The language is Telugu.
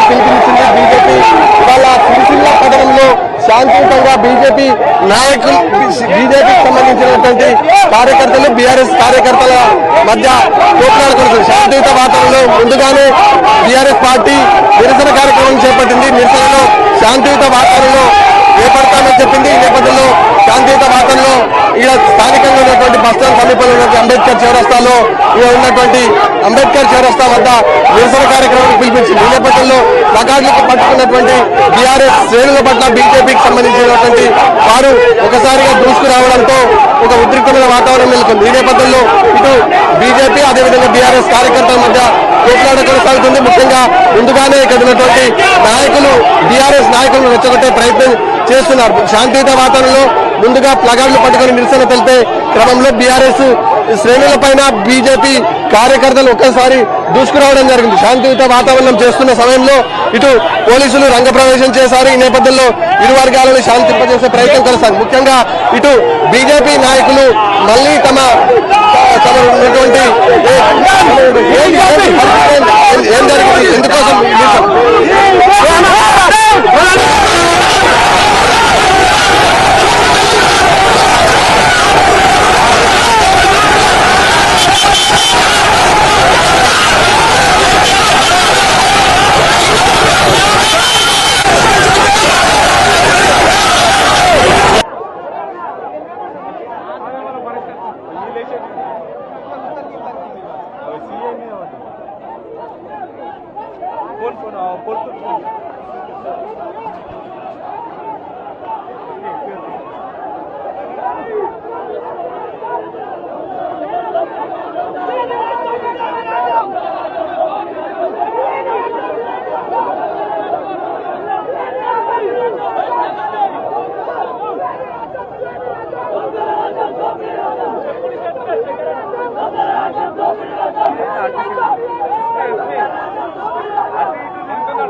పిలుపునిచ్చింది బీజేపీ. ఇవాళ సిరిసిల్ల పట్టణంలో శాంతియుతంగా బీజేపీ నాయకులు, బీజేపీకి సంబంధించినటువంటి కార్యకర్తలు, బీఆర్ఎస్ కార్యకర్తల మధ్య పోట్లాడు కొనసాగింది. శాంతియుత వాతావరణంలో ముందుగానే బీఆర్ఎస్ పార్టీ నిరసన కార్యక్రమం చేపట్టింది. నిరసనలో శాంతియుత వాతావరణంలో చేపడతామని చెప్పింది. ఈ నేపథ్యంలో శాంతియుత వాతావరణంలో ఇక్కడ స్థానికంగా ఉన్నటువంటి బస్టాండ్ సమీపంలో ఉన్నటువంటి అంబేద్కర్ చౌరస్తాలో ఉన్నటువంటి అంబేద్కర్ చౌరస్తా వద్ద నిరసన కార్యక్రమానికి పిలిపించింది. ఈ నేపథ్యంలో ప్లకార్డులకు పట్టుకున్నటువంటి బీఆర్ఎస్ శ్రేణుల పట్ల బీజేపీకి సంబంధించినటువంటి వారు ఒకసారిగా దూసుకురావడంతో ఒక ఉద్రిక్తమైన వాతావరణం నెలకొంది. ఈ నేపథ్యంలో ఇటు బీజేపీ అదేవిధంగా బీఆర్ఎస్ కార్యకర్తల మధ్య పోట్లాట కొనసాగుతుంది. ముఖ్యంగా ముందుగానే ఇక్కడ ఉన్నటువంటి నాయకులు బీఆర్ఎస్ నాయకులను రెచ్చగొట్టే ప్రయత్నం చేస్తున్నారు. శాంతియుత వాతావరణంలో ముందుగా ప్లగార్డులు పట్టుకుని నిరసన తెలిపే క్రమంలో బీఆర్ఎస్ శ్రేణుల పైన బీజేపీ కార్యకర్తలు ఒక్కసారి దూసుకురావడం జరిగింది. శాంతియుత వాతావరణం చేస్తున్న సమయంలో ఇటు పోలీసులు రంగప్రవేశం చేశారు. ఈ నేపథ్యంలో ఇరు వర్గాలను శాంతింపజేసే ప్రయత్నం కొనసాగింది. ముఖ్యంగా ఇటు బీజేపీ నాయకులు మళ్ళీ తమ ఉన్నటువంటి ఏం జరిగింది, ఎందుకోసం